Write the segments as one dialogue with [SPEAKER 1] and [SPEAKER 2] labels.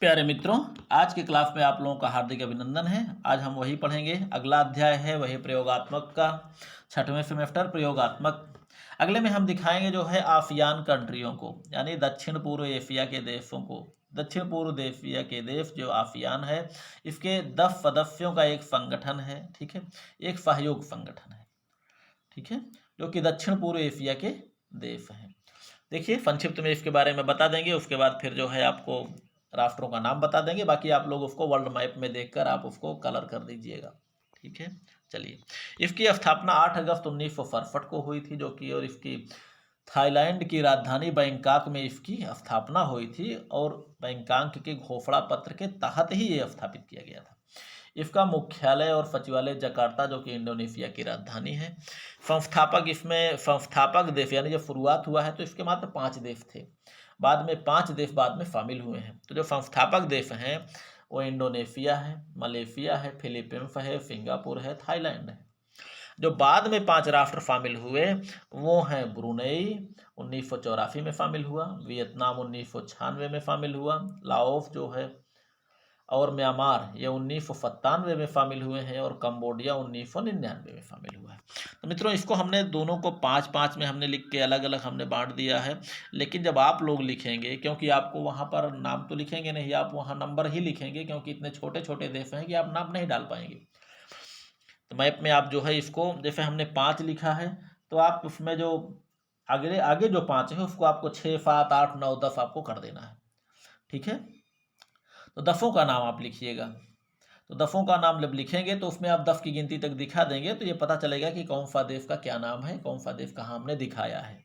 [SPEAKER 1] प्यारे मित्रों, आज की क्लास में आप लोगों का हार्दिक अभिनंदन है। आज हम वही पढ़ेंगे, अगला अध्याय है वही प्रयोगात्मक का, 6वें सेमेस्टर प्रयोगात्मक। अगले में हम दिखाएंगे जो है आसियान कंट्रियों को, यानी दक्षिण पूर्व एशिया के देशों को। दक्षिण पूर्व एशिया के देश जो आसियान है, इसके 10 सदस्यों का एक संगठन है, ठीक है, एक सहयोग संगठन है, ठीक है, जो कि दक्षिण पूर्व एशिया के देश हैं। देखिए, संक्षिप्त में इसके बारे में बता देंगे, उसके बाद फिर जो है आपको राष्ट्रों का नाम बता देंगे। बाकी आप लोग उसको वर्ल्ड मैप में देखकर आप उसको कलर कर दीजिएगा, ठीक है। चलिए, इसकी स्थापना 8 अगस्त 1967 को हुई थी, जो कि और इसकी थाईलैंड की राजधानी बैंकॉक में इसकी स्थापना हुई थी, और बैंकॉक के घोषणा पत्र के तहत ही ये स्थापित किया गया था। इसका मुख्यालय और सचिवालय जकार्ता, जो कि इंडोनेशिया की राजधानी है। संस्थापक देश, यानी जब शुरुआत हुआ है तो इसके मात्र 5 देश थे, बाद में 5 देश बाद में शामिल हुए हैं। तो जो संस्थापक देश हैं वो इंडोनेशिया है, मलेशिया है, फिलीपींस है, सिंगापुर है, थाईलैंड है। जो बाद में 5 राष्ट्र शामिल हुए वो हैं ब्रुनेई 1984 में शामिल हुआ, वियतनाम 1996 में शामिल हुआ, लाओस जो है और म्यांमार ये 1997 में शामिल हुए हैं, और कंबोडिया 1999 में शामिल हुआ है। तो मित्रों, इसको हमने दोनों को 5-5 में हमने लिख के अलग अलग हमने बांट दिया है। लेकिन जब आप लोग लिखेंगे, क्योंकि आपको वहाँ पर नाम तो लिखेंगे नहीं, आप वहाँ नंबर ही लिखेंगे, क्योंकि इतने छोटे छोटे देश हैं कि आप नाम नहीं डाल पाएंगे। तो मैप में आप जो है इसको, जैसे हमने 5 लिखा है, तो आप उसमें जो आगे आगे जो 5 है उसको आपको 6, 7, 8, 9, 10 आपको कर देना है, ठीक है। तो 10 का नाम आप लिखिएगा। तो 10 का नाम जब लिखेंगे तो उसमें आप 10 की गिनती तक दिखा देंगे, तो ये पता चलेगा कि कौन सा देश का क्या नाम है, कौन सा देश कहाँ हमने दिखाया है,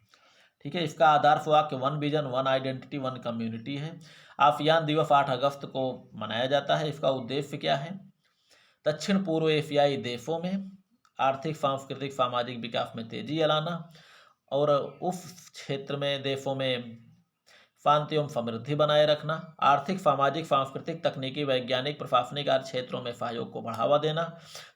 [SPEAKER 1] ठीक है। इसका आदर्श वाक्य 1 विजन 1 आइडेंटिटी 1 कम्युनिटी है। आसियान दिवस 8 अगस्त को मनाया जाता है। इसका उद्देश्य क्या है? दक्षिण पूर्व एशियाई देशों में आर्थिक, सांस्कृतिक, सामाजिक विकास में तेजी लाना, और उस क्षेत्र में देशों में शांति एवं समृद्धि बनाए रखना, आर्थिक, सामाजिक, सांस्कृतिक, तकनीकी, वैज्ञानिक, प्रशासनिक आदि क्षेत्रों में सहयोग को बढ़ावा देना,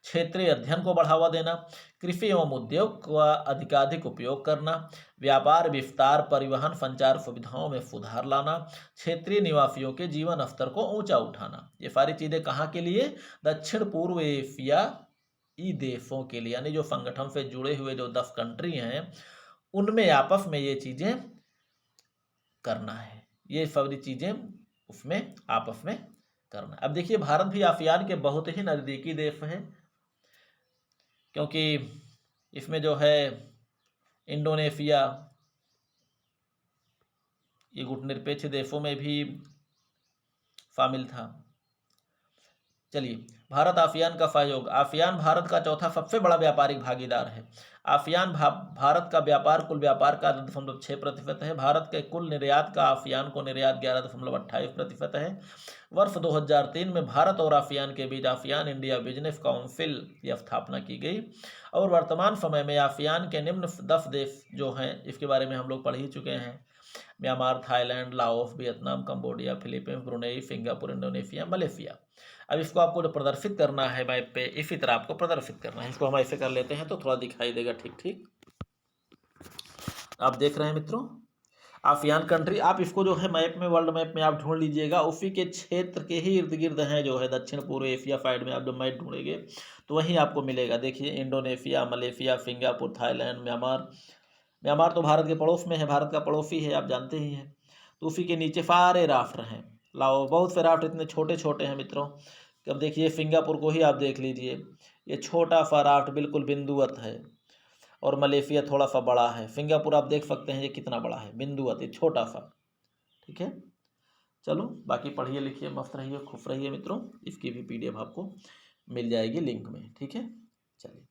[SPEAKER 1] क्षेत्रीय अध्ययन को बढ़ावा देना, कृषि एवं उद्योग का अधिकाधिक उपयोग करना, व्यापार विस्तार, परिवहन, संचार सुविधाओं में सुधार लाना, क्षेत्रीय निवासियों के जीवन स्तर को ऊंचा उठाना। ये सारी चीज़ें कहाँ के लिए? दक्षिण पूर्व एशियाई देशों के लिए, यानी जो संगठन से जुड़े हुए जो 10 कंट्री हैं उनमें आपस में ये चीज़ें करना है, ये सारी चीज़ें उसमें आपस में करना। अब देखिए, भारत भी आसियान के बहुत ही नज़दीकी देश है, क्योंकि इसमें जो है इंडोनेशिया ये गुटनिरपेक्ष देशों में भी शामिल था। चलिए, भारत आसियान का सहयोग। आसियान भारत का चौथा सबसे बड़ा व्यापारिक भागीदार है। आसियान भारत का व्यापार कुल व्यापार का 11.6% है। भारत के कुल निर्यात का आसियान को निर्यात 11.28% है। वर्ष 2003 में भारत और आसियान के बीच आसियान इंडिया बिजनेस काउंसिल की स्थापना की गई, और वर्तमान समय में आसियान के निम्न 10 देश जो हैं, इसके बारे में हम लोग पढ़ ही चुके हैं: Myanmar, Thailand, Laos, Vietnam, Cambodia, Philippines, Brunei, Singapore, Indonesia, Malaysia. अब इसको आपको जो प्रदर्शित करना है मैप पे, इसी तरह आपको प्रदर्शित करना है। इसको हम ऐसे कर लेते हैं तो थोड़ा दिखाई देगा ठीक ठीक। आप देख रहे हैं मित्रों, आसियान कंट्री। आप इसको जो है मैप में, वर्ल्ड मैप में आप ढूंढ लीजिएगा, उसी के क्षेत्र के ही इर्द गिर्द हैं जो है दक्षिण पूर्व एशिया साइड में। आप जब मैप ढूंढेंगे तो वहीं आपको मिलेगा। देखिए, Indonesia, Malaysia, Singapore, Thailand, Myanmar. Myanmar तो भारत के पड़ोस में है, भारत का पड़ोसी है, आप जानते ही हैं। तो उसी के नीचे सारे राष्ट्र हैं। लाओ, बहुत से राष्ट्र इतने छोटे छोटे हैं मित्रों। अब देखिए, सिंगापुर को ही आप देख लीजिए, ये छोटा सा राष्ट्र बिल्कुल बिंदुवत है, और मलेशिया थोड़ा सा बड़ा है। सिंगापुर आप देख सकते हैं ये कितना बड़ा है, बिंदुवत, ये छोटा सा, ठीक है। चलो, बाकी पढ़िए लिखिए, मस्त रहिए, खुश रहिए मित्रों। इसकी भी PDF आपको मिल जाएगी लिंक में, ठीक है। चलिए।